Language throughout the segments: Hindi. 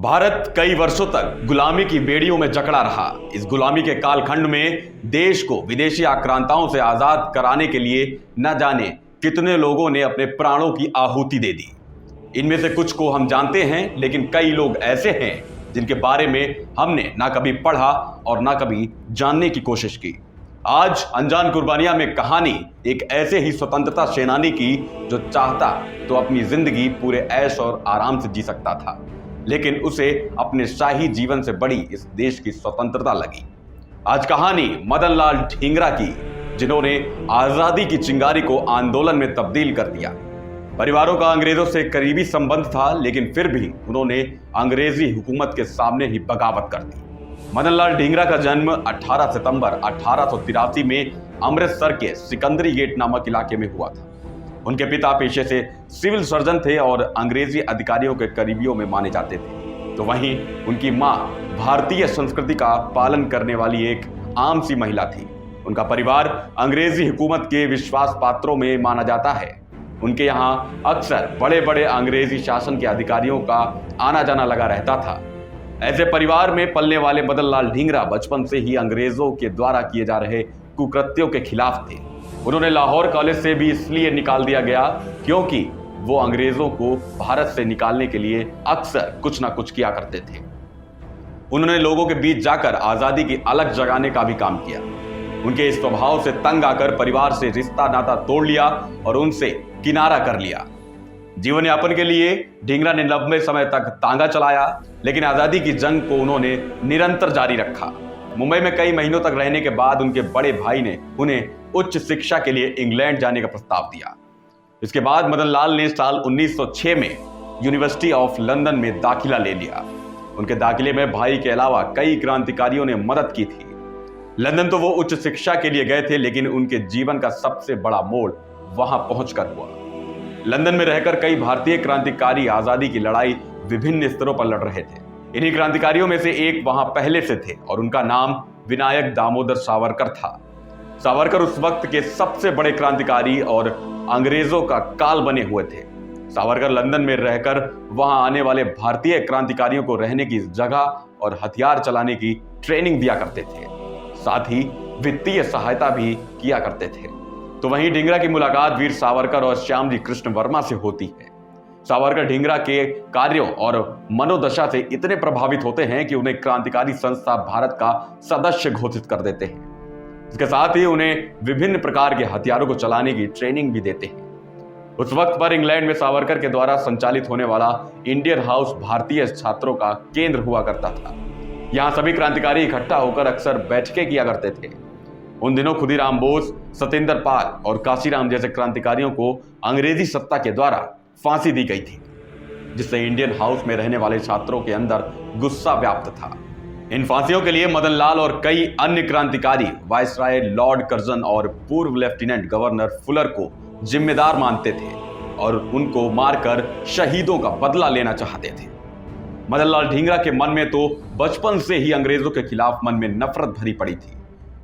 भारत कई वर्षों तक गुलामी की बेड़ियों में जकड़ा रहा। इस गुलामी के कालखंड में देश को विदेशी आक्रांताओं से आजाद कराने के लिए न जाने कितने लोगों ने अपने प्राणों की आहुति दे दी। इनमें से कुछ को हम जानते हैं, लेकिन कई लोग ऐसे हैं जिनके बारे में हमने ना कभी पढ़ा और ना कभी जानने की कोशिश की। आज अनजान कुर्बानियां में कहानी एक ऐसे ही स्वतंत्रता सेनानी की जो चाहता तो अपनी जिंदगी पूरे ऐश और आराम से जी सकता था, लेकिन उसे अपने शाही जीवन से बड़ी इस देश की स्वतंत्रता लगी। आज कहानी मदन लाल ढींगरा की, जिन्होंने आजादी की चिंगारी को आंदोलन में तब्दील कर दिया। परिवारों का अंग्रेजों से करीबी संबंध था, लेकिन फिर भी उन्होंने अंग्रेजी हुकूमत के सामने ही बगावत कर दी। मदन लाल ढींगरा का जन्म 18 सितंबर 1883 में अमृतसर के सिकंदरी गेट नामक इलाके में हुआ था। उनके पिता पेशे से सिविल सर्जन थे और अंग्रेजी अधिकारियों के करीबियों में माने जाते थे, तो वहीं उनकी मां भारतीय संस्कृति का पालन करने वाली एक आम सी महिला थी। उनका परिवार अंग्रेजी हुकूमत के विश्वास पात्रों में माना जाता है। उनके यहाँ अक्सर बड़े बड़े अंग्रेजी शासन के अधिकारियों का आना जाना लगा रहता था। ऐसे परिवार में पलने वाले मदन लाल ढींगरा बचपन से ही अंग्रेजों के द्वारा किए जा रहे कुकृत्यों के खिलाफ थे। उन्होंने लाहौर कॉलेज से भी इसलिए निकाल दिया गया क्योंकि वो अंग्रेजों को भारत से निकालने के लिए अक्सर कुछ ना कुछ किया करते थे। उन्होंने लोगों के बीच जाकर आजादी की अलग जगाने का भी काम किया। उनके इस स्वभाव से तंग आकर परिवार से रिश्ता नाता तोड़ लिया और उनसे किनारा कर लिया। जीवन यापन के लिए ढींगरा ने लंबे समय तक तांगा चलाया, लेकिन आजादी की जंग को उन्होंने निरंतर जारी रखा। मुंबई में कई महीनों तक रहने के बाद उनके बड़े भाई ने उन्हें उच्च शिक्षा के लिए इंग्लैंड जाने का प्रस्ताव दिया। इसके बाद मदन लाल ने साल 1906 में यूनिवर्सिटी ऑफ लंदन में दाखिला ले लिया। उनके दाखिले में भाई के अलावा कई क्रांतिकारियों ने मदद की थी। लंदन तो वो उच्च शिक्षा के लिए गए थे, लेकिन उनके जीवन का सबसे बड़ा मोड़ वहां पहुंचकर हुआ। लंदन में रहकर कई भारतीय क्रांतिकारी आजादी की लड़ाई विभिन्न स्तरों पर लड़ रहे थे। इन्हीं क्रांतिकारियों में से एक वहां पहले से थे और उनका नाम विनायक दामोदर सावरकर था। सावरकर उस वक्त के सबसे बड़े क्रांतिकारी और अंग्रेजों का काल बने हुए थे। सावरकर लंदन में रहकर वहां आने वाले भारतीय क्रांतिकारियों को रहने की जगह और हथियार चलाने की ट्रेनिंग दिया करते थे, साथ ही वित्तीय सहायता भी किया करते थे। तो वहीं ढींगरा की मुलाकात वीर सावरकर और श्यामजी कृष्ण वर्मा से होती है। सावरकर ढींगरा के कार्यों और मनोदशा से इतने प्रभावित होते हैं कि उन्हें क्रांतिकारी संस्था भारत का सदस्य घोषित कर देते हैं। इसके साथ ही उन्हें विभिन्न प्रकार के हथियारों को चलाने की ट्रेनिंग भी देते हैं। उस वक्त पर इंग्लैंड में सावरकर के द्वारा संचालित होने वाला इंडियन हाउस भारतीय छात्रों का केंद्र हुआ करता था। यहाँ सभी क्रांतिकारी इकट्ठा होकर अक्सर बैठकें किया करते थे। उन दिनों खुदीराम बोस, सत्येंद्र पाल और काशीराम जैसे क्रांतिकारियों को अंग्रेजी सत्ता के द्वारा फांसी दी गई थी, जिससे इंडियन हाउस में रहने वाले छात्रों के अंदर गुस्सा व्याप्त था। इन फांसियों के लिए मदन लाल और कई अन्य क्रांतिकारी वायसराय लॉर्ड कर्जन और पूर्व लेफ्टिनेंट गवर्नर फुलर को जिम्मेदार मानते थे और उनको मारकर शहीदों का बदला लेना चाहते थे। मदन लाल ढींगरा के मन में तो बचपन से ही अंग्रेजों के खिलाफ मन में नफरत भरी पड़ी थी।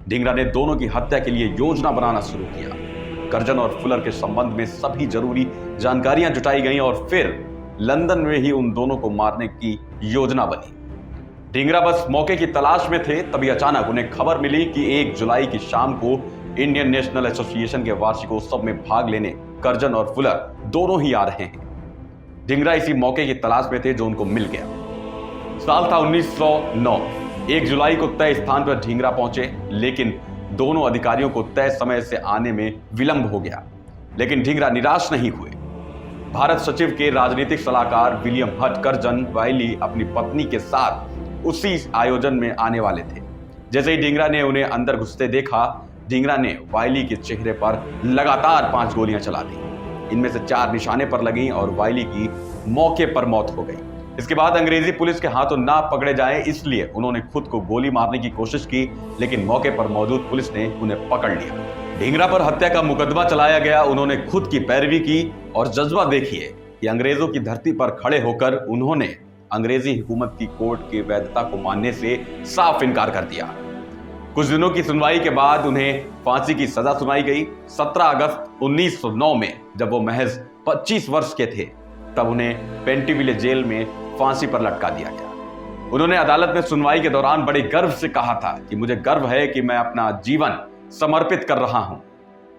ढींगरा ने दोनों की हत्या के लिए योजना बनाना शुरू किया। कर्जन और फुलर के संबंध में सभी जरूरी जानकारियां जुटाई गईं और फिर लंदन में ही उन दोनों को मारने की योजना बनी। ढींगरा बस मौके की तलाश में थे, तभी अचानक उन्हें खबर मिली कि 1 जुलाई की शाम को इंडियन नेशनल एसोसिएशन के वार्षिकोत्सव में भाग लेने कर्जन और फुलर दोनों ही आ रहे हैं। ढींगरा इसी मौके की तलाश में थे जो उनको मिल गया। साल था 1909। 1 जुलाई को तय स्थान पर ढींगरा पहुंचे, लेकिन दोनों अधिकारियों को तय समय से आने में विलंब हो गया। लेकिन ढींगरा निराश नहीं हुए। भारत सचिव के राजनीतिक सलाहकार विलियम हट कर्जन वाइली अपनी पत्नी के साथ उसी आयोजन में आने वाले थे। जैसे ही ढींगरा ने उन्हें अंदर घुसते देखा, ढींगरा ने वाइली के चेहरे पर लगातार 5 गोलियां चला दी। इनमें से 4 निशाने पर लगीं और वाइली की मौके पर मौत हो गई। इसके बाद अंग्रेजी पुलिस के हाथों ना पकड़े जाएं, इसलिए उन्होंने खुद को गोली मारने की कोशिश की, लेकिन मौके पर मौजूद पुलिस ने उन्हें पकड़ लिया। ढींगरा पर हत्या का मुकदमा चलाया गया। उन्होंने खुद की पैरवी की और जज्बा देखिए कि अंग्रेजों की धरती पर खड़े होकर उन्होंने अंग्रेजी हुकूमत की कोर्ट की वैधता को मानने से साफ इनकार कर दिया। कुछ दिनों की सुनवाई के बाद उन्हें फांसी की सजा सुनाई गई। 17 अगस्त 1909 में जब वो महज 25 वर्ष के थे, तब उन्हें पेंटिविले जेल में फांसी पर लटका दिया गया। उन्होंने अदालत में सुनवाई के दौरान बड़े गर्व से कहा था कि मुझे गर्व है कि मैं अपना जीवन समर्पित कर रहा हूं।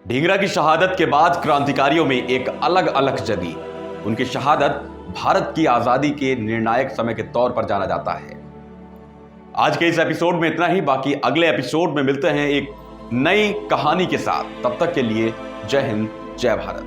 ढींगरा की शहादत के बाद क्रांतिकारियों में एक अलग अलग जगी। उनकी शहादत भारत की आजादी के निर्णायक समय के तौर पर जाना जाता है। आज के इस एपिसोड में इतना ही। बाकी अगले एपिसोड में मिलते हैं एक नई कहानी के साथ। तब तक के लिए जय हिंद, जय भारत।